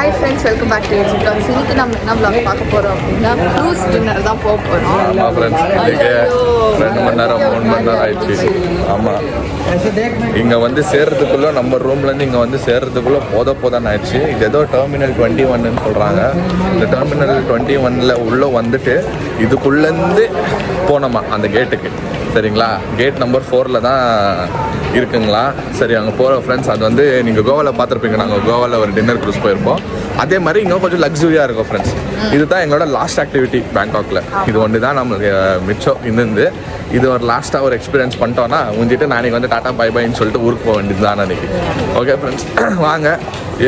Hi friends, welcome back to YouTube talks. இன்னைக்கு நம்ம என்ன vlog பார்க்க போகிறோம் அப்படின்னா க்ரூஸ் டின்னர் தான் போக போகிறோம். ஆமாம் ஃப்ரெண்ட்ஸ், இன்றைக்கி 2 மணி நேரம் 3 மணி நேரம் ஆயிடுச்சு. ஆமாம், இங்கே வந்து சேர்றதுக்குள்ளே நம்ம ரூம்லேருந்து இங்கே வந்து சேர்றதுக்குள்ளே போதான்னு ஆயிடுச்சு. இது ஏதோ டெர்மினல் 21ன்னு சொல்கிறாங்க. இந்த டெர்மினல் 21ல் உள்ளே வந்துட்டு இதுக்குள்ளேருந்து போனோமா அந்த கேட்டுக்கு. சரிங்களா, கேட் நம்பர் 4 தான் இருக்குங்களா. சரி, அங்கே போகிற ஃப்ரெண்ட்ஸ், அது வந்து நீங்கள் கோவாவில் பார்த்துருப்பீங்க. நாங்கள் கோவாவில் ஒரு டின்னர் க்ரூஸ் போயிருப்போம். அதே மாதிரி இன்னும் கொஞ்சம் லக்ஸுரியாக இருக்கும் ஃப்ரெண்ட்ஸ். இதுதான் எங்களோட லாஸ்ட் ஆக்டிவிட்டி பேங்காக்கில். இது ஒன்று தான் நம்மளுக்கு மிச்சம் இருந்து. இது ஒரு லாஸ்ட்டாக ஒரு எக்ஸ்பீரியன்ஸ் பண்ணிட்டோன்னா முடிஞ்சிட்டு நாளைக்கு வந்து டாட்டா பை பைன்னு சொல்லிட்டு ஊருக்கு போக வேண்டியது தான் அன்றைக்கி. ஓகே ஃப்ரெண்ட்ஸ், வாங்க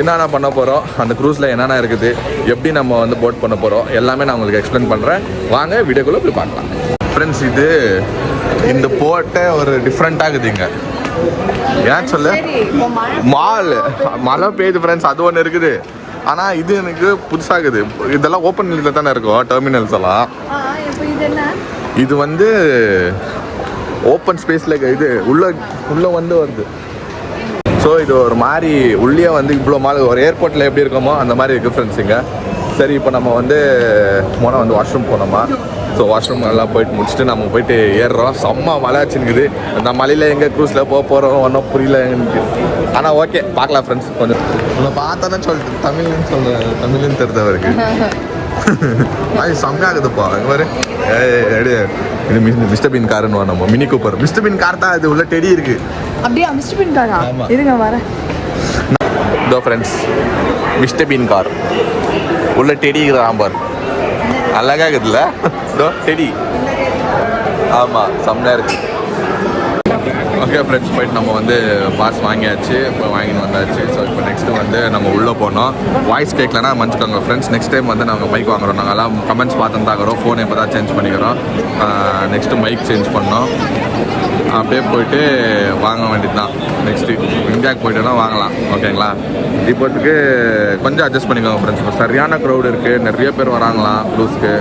என்னென்ன பண்ண போகிறோம், அந்த க்ரூஸில் என்னென்ன இருக்குது, எப்படி நம்ம வந்து போட் பண்ண போகிறோம், எல்லாமே நான் உங்களுக்கு எக்ஸ்பிளைன் பண்ணுறேன். வாங்க வீடியோக்குள்ளே போய் பார்க்கலாம் ஃப்ரெண்ட்ஸ். இது இந்த போட்டை ஒரு டிஃப்ரெண்ட்டாக இருக்குதுங்க. ஏன் சொல்ல, மழை பெய்யுது ஃப்ரெண்ட்ஸ், அது ஒன்று இருக்குது. ஆனால் இது எனக்கு புதுசாகுது. இதெல்லாம் ஓப்பன் நிலையில் தானே இருக்கும் டெர்மினல்ஸ் எல்லாம். இது வந்து ஓப்பன் ஸ்பேஸில் இது உள்ள வந்து வருது. ஸோ இது ஒரு மாதிரி உள்ளே வந்து இவ்வளோ மாதிரி ஒரு ஏர்போர்ட்டில் எப்படி இருக்கோமோ அந்த மாதிரி இருக்குது ஃப்ரெண்ட்ஸ் இங்கே. சரி, இப்போ நம்ம வந்து போனால் வந்து வாஷ்ரூம் போனோமா. ஸோ வாஷ்ரூம் எல்லாம் போயிட்டு முடிச்சுட்டு நம்ம போயிட்டு ஏறுறோம். செம்ம மழை வச்சுருக்குது. அந்த மலையில் எங்கே க்ரூஸில் போகிறோம் ஒன்றும் புரியல எனக்கு. ஆனால் ஓகே, பார்க்கலாம் ஃப்ரெண்ட்ஸ். கொஞ்சம் உங்களை பார்த்தோன்னே சொல்லிட்டு தமிழ்னு தெரிஞ்சவருக்கு அது செம்மையாகுதுப்பா. இங்கே பாரு, இது மிஸ்டர் பீன் காருன்னு நம்ம mini Cooper. Mister been car தான் இது. உள்ள டெடி இருக்குது. அப்படியே மிஸ்டர் பீன் காரா? இருங்க வரேன். இதோ ஃப்ரெண்ட்ஸ், மிஸ்டர் பீன் கார் உள்ள டெடி இருக்குது. ஆம்பார் அழகாக இருக்குதுல்ல, இதோ டெடி. ஆமாம், செம்மையாக இருக்குது. ஓகே ஃப்ரெண்ட்ஸ், போயிட்டு நம்ம வந்து பாஸ் வாங்கியாச்சு. இப்போ வாங்கிட்டு வந்தாச்சு. ஸோ இப்போ நெக்ஸ்ட்டு வந்து நம்ம உள்ளே போனோம். வாய்ஸ் கேட்கலன்னா மன்னிச்சுக்கோங்க ஃப்ரெண்ட்ஸ். நெக்ஸ்ட் டைம் வந்து நாங்கள் மைக் வாங்குறோம். நாங்கள் எல்லாம் கமெண்ட்ஸ் பார்த்து தாக்குறோம். ஃபோன் இப்போ தான் சேஞ்ச் பண்ணிக்கிறோம். நெக்ஸ்ட்டு மைக் சேஞ்ச் பண்ணோம். அப்படியே போயிட்டு வாங்க வேண்டியது தான். நெக்ஸ்ட்டு இந்தியாவுக்கு போய்ட்டுனா வாங்கலாம். ஓகேங்களா, இப்போத்துக்கு கொஞ்சம் அட்ஜஸ்ட் பண்ணிக்கோங்க ஃப்ரெண்ட்ஸ். இப்போ சரியான க்ரௌடு இருக்குது, நிறைய பேர் வராங்களாம் க்ரூஸ்க்கு.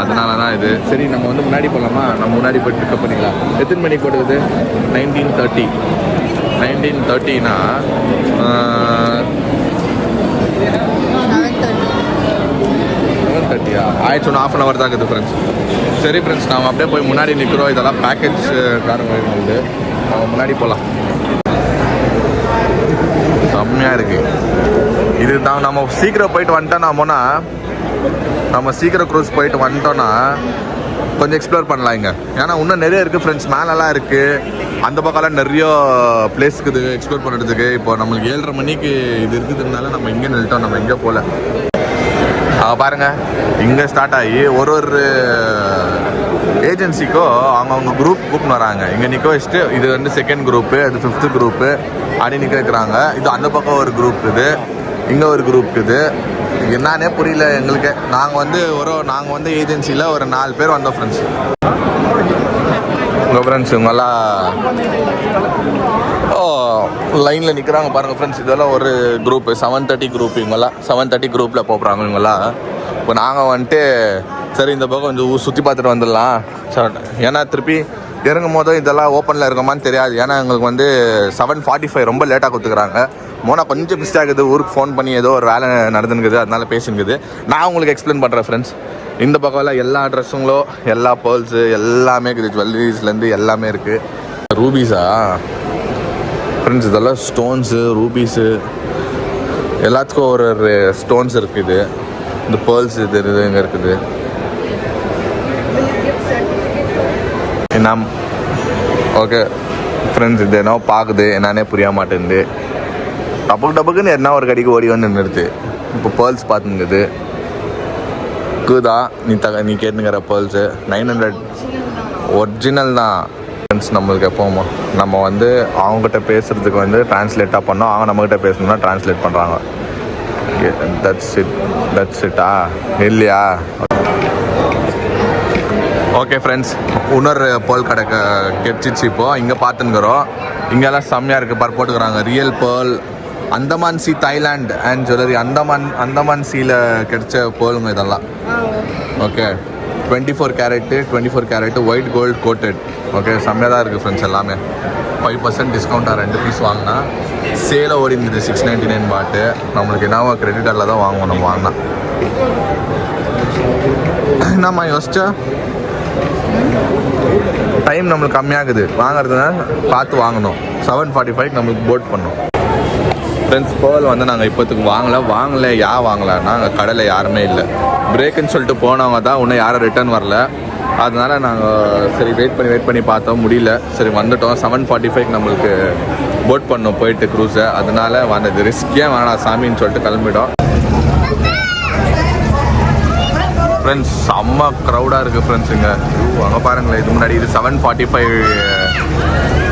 அதனால தான் இது. சரி, நம்ம வந்து முன்னாடி போகலாமா? நம்ம முன்னாடி போய்ட்டு பிக்கப் பண்ணிக்கலாம். எத்தனை மணிக்கு போடுது? 19:30. 19:30னா 7:30 ஆயிடுச்சு. ஒன்று 1/2 தான் இருக்குது ஃப்ரெண்ட்ஸ். சரி ஃப்ரெண்ட்ஸ், நாம் அப்படியே போய் முன்னாடி நிற்கிறோம். இதெல்லாம் பேக்கேஜ் காரங்க வந்து நம்ம முன்னாடி போகலாம். செம்மையாக இருக்குது. இது தான் நம்ம சீக்கிரம் போயிட்டு வந்துட்டோம்னா, நம்ம சீக்கிரம் க்ரூஸ் போயிட்டு வந்துட்டோன்னா கொஞ்சம் எக்ஸ்ப்ளோர் பண்ணலாம் இங்கே. ஏன்னா இன்னும் நிறைய இருக்குது ஃப்ரெண்ட்ஸ். மேலெல்லாம் இருக்குது, அந்த பக்கம்லாம் நிறைய பிளேஸ் இருக்குது எக்ஸ்ப்ளோர் பண்ணுறதுக்கு. இப்போ நம்மளுக்கு 7:30 மணிக்கு இது இருக்குதுனால நம்ம இங்கே நின்றுட்டோம். நம்ம எங்கே போகல. பாருங்கள், இங்கே ஸ்டார்ட் ஆகி ஒரு ஏஜென்சிக்கோ அவங்கவுங்க குரூப் கூப்பிட்டு வராங்க. இங்கே நிற்க வச்சுட்டு இது வந்து 2nd குரூப்பு, அது 5th குரூப்பு அப்படி நிற்க வைக்கிறாங்க. இது அந்த பக்கம் ஒரு குரூப் இருக்குது, இங்கே ஒரு குரூப் இருக்குது. என்னன்னே புரியல எங்களுக்கு. நாங்கள் வந்து ஏஜென்சியில் ஒரு 4 பேர் வந்தோம் ஃப்ரெண்ட்ஸ். உங்கள் ஃப்ரெண்ட்ஸ் இவங்கெல்லாம் லைனில் நிற்கிறாங்க பாருங்கள் ஃப்ரெண்ட்ஸ். இதெல்லாம் ஒரு குரூப்பு 7:30 குரூப். இவங்கெல்லாம் 7:30 குரூப்பில் போகிறாங்க இவங்கெல்லாம். இப்போ நாங்கள் வந்துட்டு சரி இந்த பக்கம் கொஞ்சம் சுற்றி பார்த்துட்டு வந்துடலாம். ஏன்னா திருப்பி இறங்கும் போதும் இதெல்லாம் ஓப்பனில் இருக்குமான்னு தெரியாது. ஏன்னா எங்களுக்கு வந்து 7:45 ரொம்ப லேட்டாக கொடுத்துக்குறாங்க. மோனா கொஞ்சம் மிஸ்டேக் ஆகுது. ஊருக்கு ஃபோன் பண்ணி ஏதோ ஒரு வேலை நடந்துனுக்குது, அதனால பேசினுக்குது. நான் உங்களுக்கு எக்ஸ்பிளைன் பண்ணுறேன் ஃப்ரெண்ட்ஸ். இந்த பக்கம்லாம் எல்லா ட்ரெஸ்ஸுங்களும், எல்லா பேர்ல்ஸு எல்லாமே இருக்குது. ஜுவல்லரிஸ்லேருந்து எல்லாமே இருக்குது. ரூபீஸா ஃப்ரெண்ட்ஸ்? இதெல்லாம் ஸ்டோன்ஸு, ரூபீஸு, எல்லாத்துக்கும் ஒரு ஸ்டோன்ஸ் இருக்குது. இந்த பேர்ல்ஸ் இது இங்கே இருக்குது. நாம் ஓகே ஃப்ரெண்ட்ஸ், இது என்ன பார்க்குது என்னன்னே புரிய மாட்டேங்குது. டப்புக்குன்னு என்ன ஒரு கடிக்கு ஓடி வந்து நின்றுடுது. இப்போ பேர்ல்ஸ் பார்த்துங்குது இருக்குதா? நீ கேட்டுங்கிற பேர்ல்ஸு 900 ஒரிஜினல் தான் ஃப்ரெண்ட்ஸ். நம்மளுக்கு எப்போவுமா நம்ம வந்து அவங்ககிட்ட பேசுகிறதுக்கு வந்து ட்ரான்ஸ்லேட்டாக பண்ணோம். அவங்க நம்மக்கிட்ட பேசணும்னா ட்ரான்ஸ்லேட் பண்ணுறாங்க. தட்ஸ் இட்டா இல்லையா? ஓகே ஃப்ரெண்ட்ஸ், இன்னொரு பேர்ல் கடை கிடச்சிச்சு. இப்போது இங்கே பார்த்துங்கிறோம். இங்கெல்லாம் செம்மையாக இருக்குது. போட்டுக்கிறாங்க real pearl, Andaman sea Thailand and jewellery. Andaman சீல கிடைச்ச பேர்லுங்க இதெல்லாம். Okay, 24 carat white gold coated. Okay, செம்மையாக தான் இருக்குது ஃப்ரெண்ட்ஸ். எல்லாமே 5% டிஸ்கவுண்ட்டாக 2 பீஸ் வாங்கினா சேலை ஓடி இருந்தது 699 பாட்டு. நம்மளுக்கு என்னவோ கிரெடிட் கார்டில் தான் வாங்குவோம் நம்ம வாங்கினா. என்னம்மா யோசிச்சா டைம் நம்மளுக்கு கம்மியாகுது, வாங்குறதுனா பார்த்து வாங்கணும். 7:45 நம்மளுக்கு போட் பண்ணோம் ஃப்ரெண்ட்ஸ். பேர்ல் வந்து நாங்கள் இப்போத்துக்கு வாங்கலை வாங்கலைன்னா அங்கே கடையில் யாருமே இல்லை. பிரேக்குன்னு சொல்லிட்டு போனவங்க தான் இன்னும் யாரும் ரிட்டர்ன் வரல. அதனால நாங்கள் சரி வெயிட் பண்ணி பார்த்தோம், முடியல. சரி வந்துட்டோம். 7:45 நம்மளுக்கு போட் பண்ணோம் போயிட்டு க்ரூஸை. அதனால வந்தது ரிஸ்கே வேணாம் சாமின்னு சொல்லிட்டு கிளம்பிட்டோம் ஃப்ரெண்ட்ஸ். செம்ம க்ரௌடாக இருக்குது ஃப்ரெண்ட்ஸ் இங்கே. அங்கே பாருங்களேன், இது முன்னாடி இது 7:45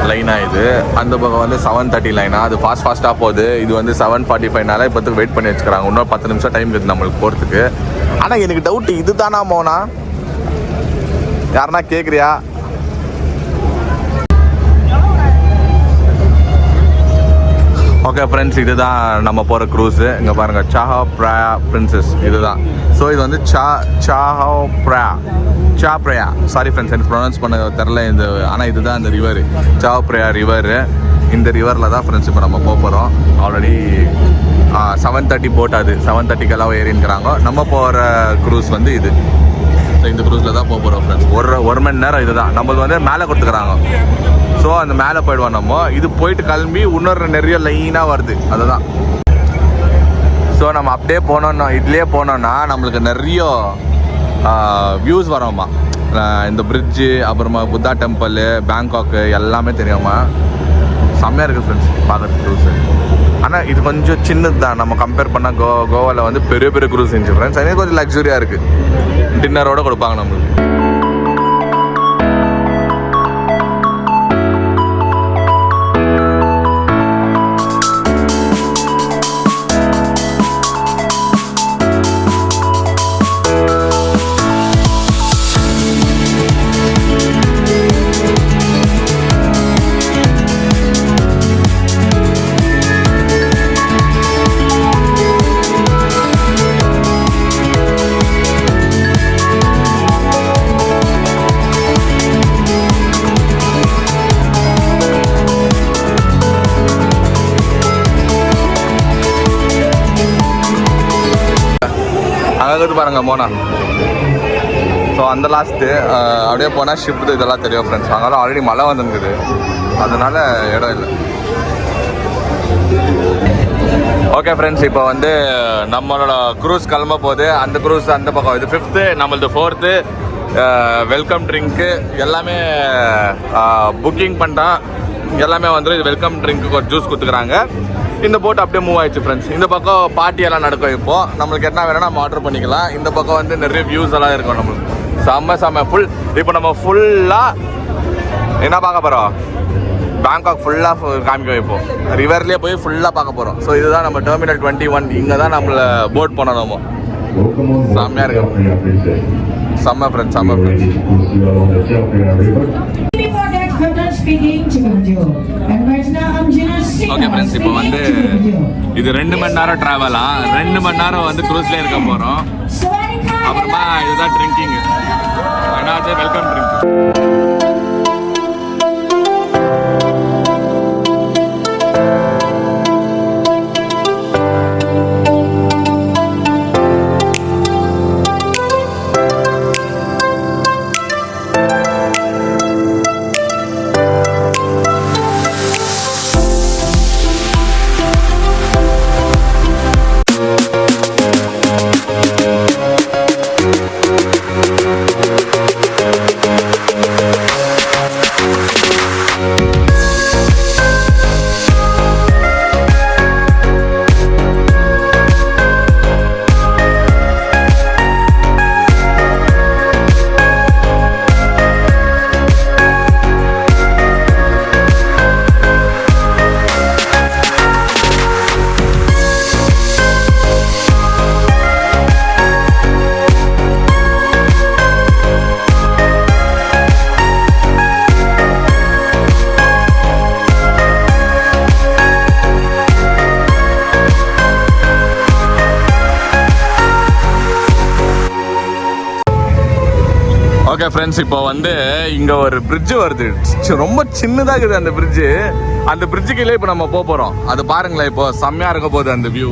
லைனாக இது. அந்த பக்கம் வந்து 7:30 லைனா. அது ஃபாஸ்ட்டாக போகுது. இது வந்து 7:45னால இப்போத்துக்கு வெயிட் பண்ணி வச்சுக்கிறாங்க. இன்னும் 10 நிமிஷம் டைம் இருக்குது நம்மளுக்கு போகிறதுக்கு. ஆனால் எனக்கு டவுட், இது தானா மோனா? யாருன்னா கேட்குறியா? ஓகே ஃப்ரெண்ட்ஸ், இதுதான் நம்ம போகிற க்ரூஸு. இங்கே பாருங்கள், சாஹோ ப்ராயா பிரின்சஸ் இதுதான். ஸோ இது வந்து சாஹோ ப்ராயா. சாரி ஃப்ரெண்ட்ஸ், எனக்கு ப்ரொனவுன்ஸ் பண்ண தெரில இது. ஆனால் இதுதான் இந்த ரிவர், சாஹோ ப்ராயா ரிவரு. இந்த ரிவரில் தான் ஃப்ரெண்ட்ஸ் இப்போ நம்ம போகிறோம். ஆல்ரெடி 7:30 போட், அது 7:30 ஏறின்னுக்கிறாங்க. நம்ம போகிற க்ரூஸ் வந்து இது. ஸோ இந்த க்ரூஸில் தான் போகிறோம் ஃப்ரெண்ட்ஸ். ஒரு மணி நேரம் இது தான். நம்மளுக்கு வந்து மேலே கொடுத்துக்கிறாங்க. ஸோ அந்த மேலே போயிடுவோம் நம்ம. இது போயிட்டு கிளம்பி இன்னொரு நிறைய லைனாக வருது, அதுதான். ஸோ நம்ம அப்படியே போனோன்னா, இதுலேயே போனோன்னா நம்மளுக்கு நிறைய வியூஸ் வரோம்மா. இந்த பிரிட்ஜு, அப்புறமா புத்தா டெம்பிள், பேங்காக்கு எல்லாமே தெரியுமா. செம்மையாக இருக்குது ஃப்ரெண்ட்ஸ் பார்க்குறது க்ரூஸு. ஆனால் இது கொஞ்சம் சின்னது தான் நம்ம கம்பேர் பண்ணால். கோவாவில் வந்து பெரிய பெரிய க்ரூஸ் இருந்துச்சு ஃப்ரெண்ட்ஸ். அதே கொஞ்சம் லக்ஸுரியாக இருக்குது. டின்னரோடு கொடுப்பாங்க நம்மளுக்கு. அங்கே பாருங்க மோனா. ஸோ அந்த லாஸ்ட்டு அப்படியே போனால் ஷிஃப்ட் இதெல்லாம் தெரியும் ஃப்ரெண்ட்ஸ். அங்கெல்லாம் ஆல்ரெடி மழை வந்துருக்குது, அதனால இடம் இல்லை. ஓகே ஃப்ரெண்ட்ஸ், இப்போ வந்து நம்மளோட க்ரூஸ் கிளம்ப போகுது. அந்த க்ரூஸ் அந்த பக்கம் இது 5th, நம்மளது 4th. வெல்கம் ட்ரிங்க்கு எல்லாமே புக்கிங் பண்ணிட்டான். எல்லாமே வந்துடும். இது வெல்கம் ட்ரிங்க்கு ஒரு ஜூஸ் கொடுத்துக்குறாங்க. இந்த போட் அப்படியே மூவ் ஆயிடுச்சு ஃப்ரெண்ட்ஸ். இந்த பக்கம் பார்ட்டியெல்லாம் நடக்கும். இப்போது நம்மளுக்கு என்ன வேணும்னா நம்ம ஆர்டர் பண்ணிக்கலாம். இந்த பக்கம் வந்து நிறைய வியூஸ் எல்லாம் இருக்கும் நம்மளுக்கு. செம்ம ஃபுல். இப்போ நம்ம ஃபுல்லாக என்ன பார்க்க போகிறோம்? பேங்காக் ஃபுல்லாக காமிக்க வைப்போம். ரிவர்லேயே போய் ஃபுல்லாக பார்க்க போகிறோம். ஸோ இதுதான் நம்ம டெர்மினல் 21. இங்கே தான் நம்மளை போட் பண்ணோம் நம்ம. செம்மையாக இருக்கும். செம்ம ஃப்ரெண்ட்ஸ். ஓகே ஃப்ரெண்ட்ஸ், இப்போ வந்து இது 2 மணி நேரம் ட்ராவலா. 2 மணி நேரம் வந்து க்ரூஸ்லேயே இருக்க போகிறோம். அப்புறமா இதுதான் ட்ரிங்கிங். என்னாச்சு? Welcome drink. ஓகே ஃப்ரெண்ட்ஸ், இப்போ வந்து இங்கே ஒரு பிரிட்ஜு வருது. ரொம்ப சின்னதாக இருக்குது அந்த பிரிட்ஜு. அந்த பிரிட்ஜுக்குள்ளே இப்போ நம்ம போகிறோம். அது பாருங்களேன், இப்போ செம்மையாக இருக்க போகுது அந்த வியூ.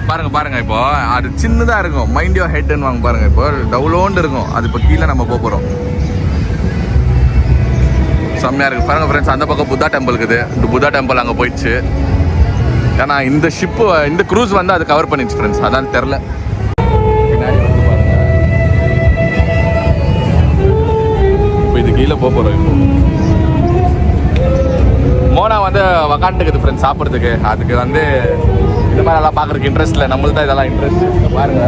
பாருங்க இப்போ அது சின்னதாக இருக்கும். மைண்ட் யோர் ஹெட்னு வாங்க பாருங்க. இப்போ டவுலோண்டு இருக்கும். அது இப்போ கீழே நம்ம போகிறோம். செம்மையாக இருக்குது பாருங்க ஃப்ரெண்ட்ஸ். அந்த பக்கம் புத்தா டெம்பிள் இருக்குது. இந்த புத்தா டெம்பிள் அங்கே போயிடுச்சு. ஏன்னா இந்த ஷிப்பு, இந்த க்ரூஸ் வந்து அது கவர் பண்ணிடுச்சு ஃப்ரெண்ட்ஸ். அதான் தெரில. பின்னாடி வந்து பாருங்க, இப்போ இது கீழே போகிறோம். இப்போ மோனா வந்து உக்காந்துக்குது ஃப்ரெண்ட்ஸ் சாப்பிட்றதுக்கு. அதுக்கு வந்து இந்த மாதிரி எல்லாம் பார்க்குறதுக்கு இன்ட்ரெஸ்ட் இல்லை. நம்மளுக்கு தான் இதெல்லாம் இன்ட்ரெஸ்ட். பாருங்க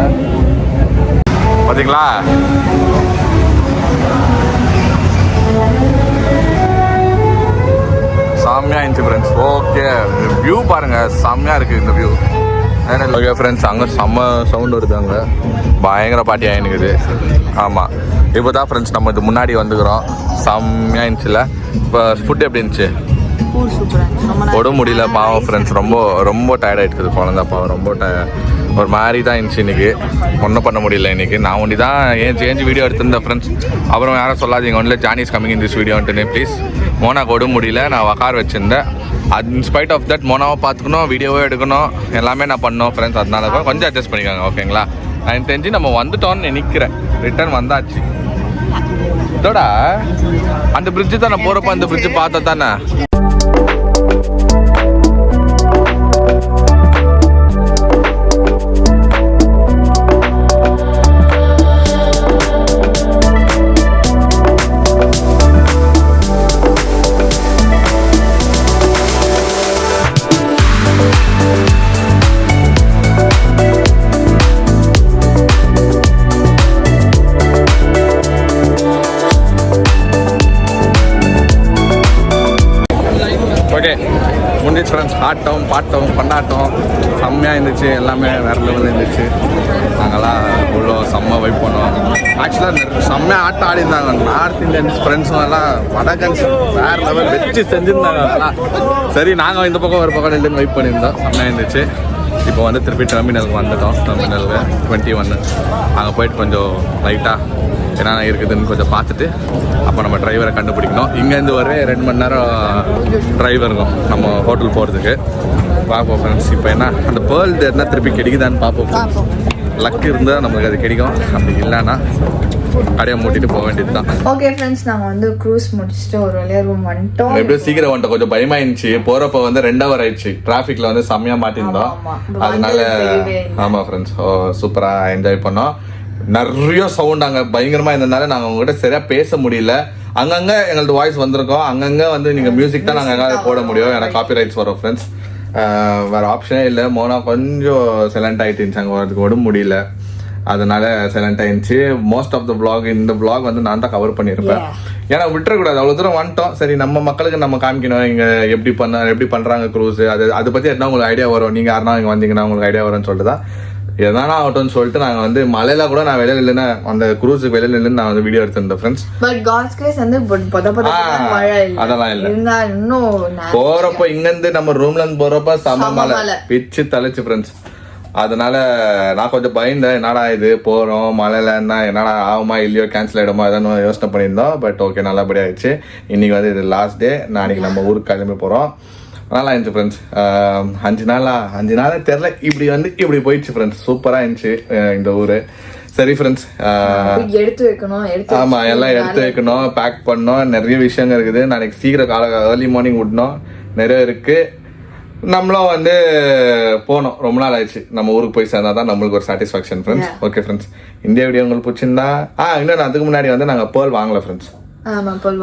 பார்த்தீங்களா, செம்மையாக இருந்துச்சு ஃப்ரெண்ட்ஸ். ஓகே, வியூ பாருங்கள், செம்மையாக இருக்குது இந்த வியூ. ஓகே ஃப்ரெண்ட்ஸ், அங்கே செம்ம சவுண்ட் வருது. அங்கே பயங்கர பாட்டி ஆகினுக்குது. ஆமாம், இப்போ தான் ஃப்ரெண்ட்ஸ் நம்ம இது முன்னாடி வந்துக்கிறோம். செம்மையாக இருந்துச்சுல. இப்போ ஃபுட் எப்படி இருந்துச்சு? உடம்பு முடியல பாவம் ஃப்ரெண்ட்ஸ். ரொம்ப டயர்ட் ஆகிட்டுக்குது குழந்தை பாவம். ரொம்ப ஒரு மாதிரி தான் இருந்துச்சு இன்றைக்கி. ஒன்றும் பண்ண முடியல இன்றைக்கி. நான் ஒண்டி தான் ஏஞ்சி வீடியோ எடுத்திருந்தேன் ஃப்ரெண்ட்ஸ். அப்புறம் யாரும் சொல்லாதீங்க ஒன்றில் ஜானிஸ் கம்மிங் இன் திஸ் வீடியோன்ட்டுன்னு ப்ளீஸ். மோனாக்கு உடம்பு முடியல, நான் உக்கார் வச்சுருந்தேன். அது இன்ஸ்பைட் ஆஃப் தட் மோனாவை பார்த்துக்கணும், வீடியோவை எடுக்கணும், எல்லாமே நான் பண்ணோம் ஃப்ரெண்ட்ஸ். அதனால தான் கொஞ்சம் அட்ஜஸ்ட் பண்ணிக்கோங்க ஓகேங்களா. நான் தெரிஞ்சு நம்ம வந்துட்டோம்னு நினைக்கிறேன். ரிட்டர்ன் வந்தாச்சு. இதோட அந்த பிரிட்ஜு தானே போகிறப்ப அந்த பிரிட்ஜு பார்த்தா தானே. ஓகே முடிஞ்சிச்சு ஃப்ரெண்ட்ஸ். ஆட்டம் பாட்டம் கொண்டாட்டம் செம்மையாக இருந்துச்சு. எல்லாமே வேறு லெவலில் இருந்துச்சு. நாங்கள்லாம் இவ்வளோ செம்ம வைப் பண்ணோம். ஆக்சுவலாக செம்மையாக ஆட்டம் ஆடிருந்தாங்க. நார்த் இந்தியன்ஸ் ஃப்ரெண்ட்ஸுங்கெல்லாம் வடகன்ஸ் வேறு லெவல் வச்சு செஞ்சுருந்தாங்க அதெல்லாம். சரி, நாங்கள் இந்த பக்கம் ஒரு பக்கம் ரெண்டு வைப் பண்ணியிருந்தோம். செம்மையாக இருந்துச்சு. இப்போ வந்து திருப்பி டெர்மினலுக்கு வந்துட்டோம். டெர்மினலுக்கு 21 அங்கே போயிட்டு கொஞ்சம் லைட்டாக என்னென்ன இருக்குதுன்னு கொஞ்சம் பார்த்துட்டு அப்போ நம்ம டிரைவரை கண்டுபிடிக்கணும். இங்கேருந்து வரவே 2 மணி நேரம் டிரைவர் இருக்கும் நம்ம ஹோட்டல் போகிறதுக்கு. பார்ப்போம் ஃப்ரெண்ட்ஸ். இப்போ என்ன அந்த பேர்ல் என்ன திருப்பி கிடைக்குதான்னு பார்ப்போம் ஃப்ரெண்ட்ஸ். லக் இருந்தால் நமக்கு அது கிடைக்கும். அப்படி இல்லைன்னா கடையை மூட்டிட்டு போக வேண்டியது தான். ஓகே ஃப்ரெண்ட்ஸ், நாங்கள் வந்து க்ரூஸ் முடிச்சுட்டு ஒரு வழியா ரூம் வந்துட்டோம். எப்படியும் சீக்கிரம் வந்துட்டோம். கொஞ்சம் பயமா இருந்துச்சு. போறப்ப வந்து 2 hour ஆயிடுச்சு. டிராஃபிக்ல வந்து செம்மையா மாட்டிருந்தோம். அதனால ஆமா ஃப்ரெண்ட்ஸ், சூப்பரா என்ஜாய் பண்ணோம். நிறைய சவுண்ட் அங்கே பயங்கரமா இருந்ததுனால நாங்கள் உங்ககிட்ட சரியா பேச முடியல. அங்கங்க எங்களது வாய்ஸ் வந்திருக்கோம். அங்கங்க வந்து நீங்க மியூசிக் தான் நாங்கள் எங்களால் போட முடியும். ஏன்னா காப்பி ரைட்ஸ் வரும் ஃப்ரெண்ட்ஸ். வேற ஆப்ஷனே இல்லை. மோனா கொஞ்சம் சைலண்ட் ஆகிட்டு இருந்துச்சு. அங்கே வரதுக்கு உடம்பு முடியல. அதனால சைலண்ட் ஆயிடுச்சு. மோஸ்ட் ஆஃப் த vlog இந்த vlog வந்து நான் தான் கவர் பண்ணியிருப்பேன். ஏன்னா விட்டுறக்கூடாது. அவ்வளோ தூரம் வந்துட்டோம். சரி, நம்ம மக்களுக்கு நம்ம காமிக்கணும் இங்கே எப்படி பண்ணுறாங்க க்ரூஸ். அதை பற்றி என்ன உங்களுக்கு ஐடியா வரும். நீங்கள் யாருனா இங்கே வந்தீங்கன்னா உங்களுக்கு ஐடியா வரும்னு சொல்லிட்டு தான் எதனா ஆகட்டும்னு சொல்லிட்டு நாங்கள் வந்து மலையில கூட நான் வெளியில இல்லைன்னா அந்த க்ரூஸுக்கு வெளியில இல்லைன்னு நான் வந்து வீடியோ எடுத்திருந்தேன் ஃப்ரெண்ட்ஸ். பட் காட்ஸ் கிரேஸ் வந்து அதெல்லாம் இல்லை. போறப்ப இங்கேருந்து நம்ம ரூம்ல இருந்து போறப்ப சம மலை பிச்சு தலைச்சு ஃப்ரெண்ட்ஸ். அதனால நான் கொஞ்சம் பயந்தேன். என்னடா இது போகிறோம் மழையிலன்னா என்னடா ஆகுமா இல்லையோ, கேன்சல் ஆகிடுமா அதான் யோசனை பண்ணியிருந்தோம். பட் ஓகே, நல்லபடி ஆயிடுச்சு. இன்னைக்கு வந்து இது லாஸ்ட் டே. நாளைக்கு நம்ம ஊருக்கு கிளம்பி போகிறோம். நல்லா இருந்துச்சு ஃப்ரெண்ட்ஸ். 5 நாளாக தெரில, இப்படி போயிடுச்சு ஃப்ரெண்ட்ஸ். சூப்பராக இருந்துச்சு இந்த ஊர். சரி ஃப்ரெண்ட்ஸ், எடுத்து வைக்கணும். ஆமாம், எல்லாம் எடுத்து வைக்கணும், பேக் பண்ணோம். நிறைய விஷயங்கள் இருக்குது. நாளைக்கு சீக்கிரம் ஏர்லி மார்னிங் விடணும். நிறைய இருக்குது. நம்மளும் வந்து போனோம். ரொம்ப நாள் ஆயிடுச்சு. நம்ம ஊருக்கு போய் சேர்ந்தா தான் நம்மளுக்கு ஒரு சாட்டிஸ்ஃபேக்ஷன் ஃப்ரெண்ட்ஸ். ஓகே ஃப்ரெண்ட்ஸ், இந்த வீடியோ உங்களுக்கு பிடிச்சிருந்தா இன்னும் அதுக்கு முன்னாடி வந்து நாங்கள் பேர்ல் வாங்கல ஃப்ரெண்ட்ஸ்.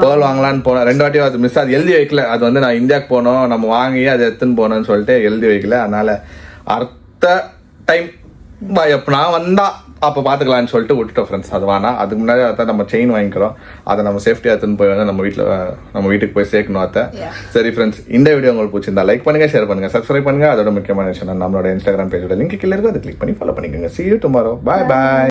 பேர்ல் வாங்கலான்னு போனோம். 2 வாட்டி அது மிஸ். அது எழுதி வைக்கல. அது வந்து நான் இந்தியாவுக்கு போனோம், நம்ம வாங்கி அதை எடுத்துன்னு போனோம்னு சொல்லிட்டு எழுதி வைக்கல. அதனால அடுத்த டைம் எப்போ நான் வந்தா அப்போ பார்த்துக்கலான்னு சொல்லிட்டு விட்டுட்டோம் ஃப்ரெண்ட்ஸ். அது வேணா. அதுக்கு முன்னாடி அதை நம்ம செயின் வாங்கிக்கிறோம். அதை நம்ம சேஃப்டியாக எடுத்துன்னு போய் வந்து நம்ம வீட்டுக்கு போய் சேர்க்கணும் அதை. சரி ஃப்ரெண்ட்ஸ், இந்த வீடியோ உங்களுக்கு பிடிச்சிருந்தா லைக் பண்ணுங்க, ஷேர் பண்ணுங்க, சப்ஸ்கிரைப் பண்ணுங்க. அதோட முக்கியமான விஷயம் நம்மளோட இன்ஸ்டாகிராம் பேஜோட லிங்க் கீழே இருக்கும். அதை கிளிக் பண்ணி ஃபாலோ பண்ணிக்கோங்க. See you tomorrow. Bye bye.